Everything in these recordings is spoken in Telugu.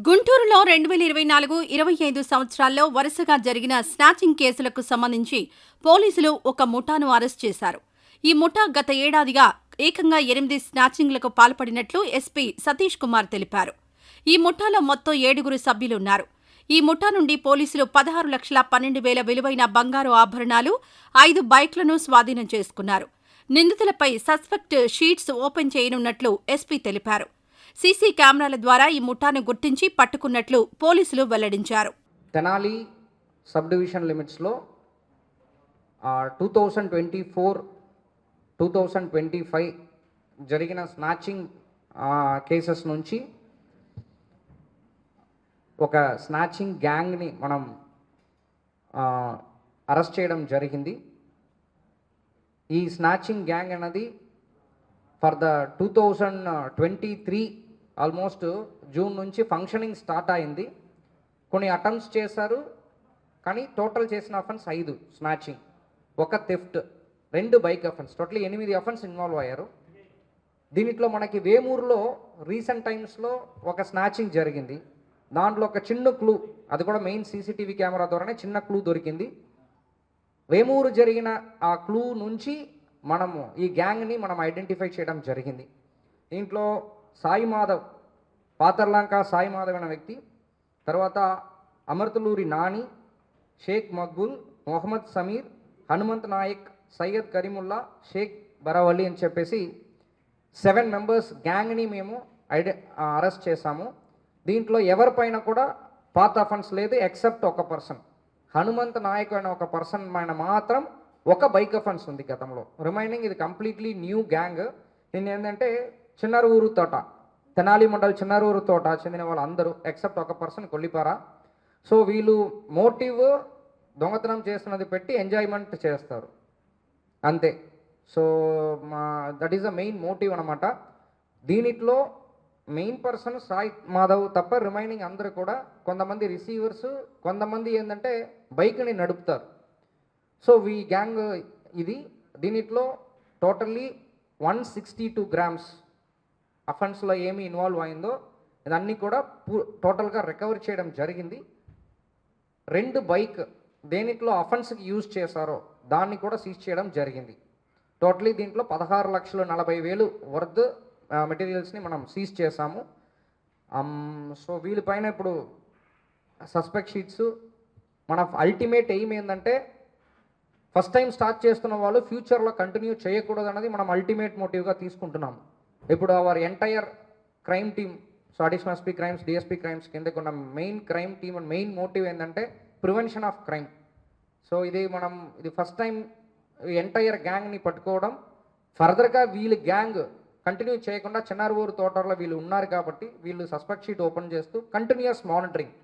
గుంటూరులో 2024-25 సంవత్సరాల్లో వరుసగా జరిగిన స్నాచింగ్ కేసులకు సంబంధించి పోలీసులు ఒక ముఠాను అరెస్ట్ చేశారు. ఈ ముఠా గత ఏడాదిగా ఏకంగా 8 స్నాచింగ్లకు పాల్పడినట్లు ఎస్పీ సతీష్ కుమార్ తెలిపారు. ఈ ముఠాలో మొత్తం 7 సభ్యులున్నారు. ఈ ముఠా నుండి పోలీసులు 16,12,000 విలువైన బంగారు ఆభరణాలు, 5 బైక్లను స్వాధీనం చేసుకున్నారు. నిందితులపై సస్పెక్ట్ షీట్స్ ఓపెన్ చేయనున్నట్లు ఎస్పీ తెలిపారు. సీసీ కెమెరాల ద్వారా ఈ ముఠాను గుర్తించి పట్టుకున్నట్లు పోలీసులు వెల్లడించారు. తెనాలి సబ్ డివిజన్ లిమిట్స్లో 2024-2025 జరిగిన స్నాచింగ్ కేసెస్ నుంచి ఒక స్నాచింగ్ గ్యాంగ్ని మనం అరెస్ట్ చేయడం జరిగింది. ఈ స్నాచింగ్ గ్యాంగ్ అన్నది ఫర్ ద 2023 ఆల్మోస్ట్ జూన్ నుంచి ఫంక్షనింగ్ స్టార్ట్ అయింది. కొన్ని అటెంప్ట్స్ చేశారు, కానీ టోటల్ చేసిన offence 5 snatching, 1 theft, 2 bike offence, total 8 offence involve అయ్యారు. దీంట్లో మనకి వేమూరులో రీసెంట్ టైమ్స్లో ఒక స్నాచింగ్ జరిగింది. దాంట్లో ఒక చిన్న క్లూ, అది కూడా మెయిన్ సీసీటీవీ కెమెరా ద్వారానే చిన్న క్లూ దొరికింది. వేమూరు జరిగిన ఆ క్లూ నుంచి మనము ఈ గ్యాంగ్ని మనం ఐడెంటిఫై చేయడం జరిగింది. దీంట్లో సాయి మాధవ్, పాతర్లంక సాయి మాధవ్ అనే వ్యక్తి, తర్వాత అమర్తలూరి నాని, షేక్ మక్బుల్, మొహమ్మద్ సమీర్, హనుమంత్ నాయక్, సయ్యద్ కరీముల్లా, షేక్ బరావలి అని చెప్పేసి 7 మెంబర్స్ గ్యాంగ్ని మేము అరెస్ట్ చేశాము. దీంట్లో ఎవరిపైన కూడా పాత అఫెన్స్ లేదు ఎక్సెప్ట్ ఒక పర్సన్, హనుమంత్ నాయక్ అనే ఒక పర్సన్ పైన మాత్రం ఒక బైక్ అఫెన్స్ ఉంది గతంలో. రిమైనింగ్ ఇది కంప్లీట్లీ న్యూ గ్యాంగ్. దీన్ని ఏంటంటే చిన్నరూరు తోట, తెనాలి మండల్ చిన్నరూరు తోట చెందిన వాళ్ళు అందరూ ఎక్సెప్ట్ ఒక పర్సన్ కొల్లిపార. సో వీళ్ళు మోటివ్ దొంగతనం చేస్తున్నది పెట్టి ఎంజాయ్మెంట్ చేస్తారు అంతే. So that is the main motive అనమాట. దీనిట్లో మెయిన్ పర్సన్ సాయి మాధవ్ తప్ప రిమైనింగ్ అందరూ కూడా కొంతమంది రిసీవర్స్, కొంతమంది ఏంటంటే బైక్ని నడుపుతారు. సో ఈ గ్యాంగ్ ఇది. దీనిట్లో టోటల్లీ 162 గ్రామ్స్ అఫెన్స్లో ఏమి ఇన్వాల్వ్ అయిందో ఇదన్నీ కూడా టోటల్గా రికవర్ చేయడం జరిగింది. 2 బైక్ దేనిట్లో అఫెన్స్కి యూజ్ చేశారో దాన్ని కూడా సీజ్ చేయడం జరిగింది. టోటలీ దీంట్లో 16,40,000 వర్త్ మెటీరియల్స్ని మనం సీజ్ చేశాము. సో వీళ్ళపైన ఇప్పుడు సస్పెక్ట్ షీట్స్, మన అల్టిమేట్ ఎయిమ్ ఏంటంటే ఫస్ట్ టైం స్టార్ట్ చేస్తున్న వాళ్ళు ఫ్యూచర్లో కంటిన్యూ చేయకూడదు అన్నది మనం అల్టిమేట్ మోటివ్గా తీసుకుంటున్నాము. ఇప్పుడు our entire crime team, so additional SP crimes, DSP crimes కిందకు ఉన్న main crime team and main motive ఏంటంటే ప్రివెన్షన్ ఆఫ్ క్రైమ్. సో ఇది ఫస్ట్ టైం ఎంటైర్ గ్యాంగ్ని పట్టుకోవడం. ఫర్దర్గా వీళ్ళు గ్యాంగ్ కంటిన్యూ చేయకుండా చిన్నారూరు తోటలో వీళ్ళు ఉన్నారు కాబట్టి వీళ్ళు సస్పెక్ట్ షీట్ ఓపెన్ చేస్తూ కంటిన్యూస్ మానిటరింగ్,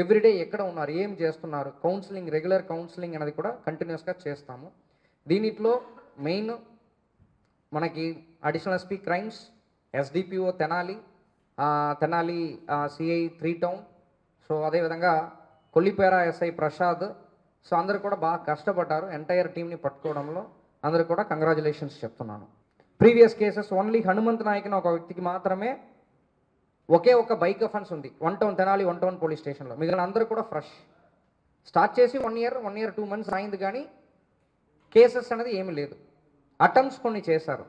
ఎవ్రీడే ఎక్కడ ఉన్నారు, ఏం చేస్తున్నారు, కౌన్సిలింగ్, రెగ్యులర్ కౌన్సిలింగ్ అనేది కూడా కంటిన్యూస్గా చేస్తాము. దీనిట్లో మెయిన్ మనకి additional SP crimes, SDPO Tenali, CI 3 town, so అదేవిధంగా కొల్లిపేర ఎస్ఐ ప్రసాద్, సో అందరూ కూడా బాగా కష్టపడ్డారు ఎంటైర్ టీంని పట్టుకోవడంలో. అందరూ కూడా కంగ్రాచులేషన్స్ చెప్తున్నాను. Previous cases only Hanumanth Naik అనే ఒక వ్యక్తికి మాత్రమే ఒకే ఒక బైక్ అఫెన్స్ ఉంది 1 టౌన్, తెనాలి 1 టౌన్ పోలీస్ స్టేషన్లో. మిగిలిన అందరూ కూడా ఫ్రెష్. స్టార్ట్ చేసి 1 ఇయర్ 2 మంత్స్ అయింది, కానీ కేసెస్ అనేది ఏమీ లేదు. అటెంప్ట్స్ కొన్ని చేశారు,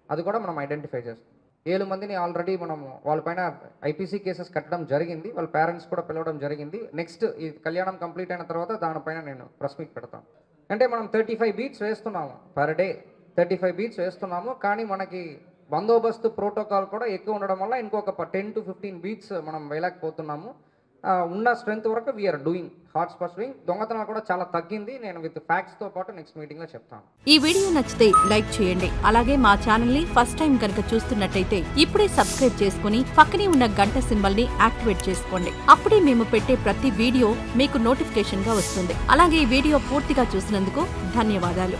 అది కూడా మనం ఐడెంటిఫై చేస్తాం. 7 మందిని ఆల్రెడీ మనము వాళ్ళపైన ఐపీసీ కేసెస్ కట్టడం జరిగింది. వాళ్ళ పేరెంట్స్ కూడా పిలవడం జరిగింది. నెక్స్ట్ ఈ కళ్యాణం కంప్లీట్ అయిన తర్వాత దానిపైన నేను ప్రెస్ మీట్ పెడతాను. అంటే మనం 35 బీట్స్ వేస్తున్నాము పర్ డే, 35 బీట్స్ వేస్తున్నాము. కానీ మనకి బందోబస్తు ప్రోటోకాల్ కూడా ఎక్కువ ఉండడం వల్ల ఇంకొక 10 to 15 బీట్స్ మనం వేయలేకపోతున్నాము. ఉన్న స్ట్రెంత్ వరకు వీఆర్ డూయింగ్ హాట్స్ పర్సూయింగ్. దొంగతనాలు కూడా చాలా తగ్గింది. నేను విత్ ఫ్యాక్ట్స్తో పాటు నెక్స్ట్ మీటింగ్లో చెప్తాను. ఈ వీడియో నచ్చితే లైక్ చేయండి. అలాగే మా ఛానల్ని ఫస్ట్ టైం కనుక చూస్తున్నట్టయితే ఇప్పుడే సబ్స్క్రైబ్ చేసుకుని పక్కనే ఉన్న గంట సింబల్ని యాక్టివేట్ చేసుకోండి. అప్పుడే మేము పెట్టే ప్రతి వీడియో మీకు నోటిఫికేషన్గా వస్తుంది. అలాగే ఈ వీడియో పూర్తిగా చూసినందుకు ధన్యవాదాలు.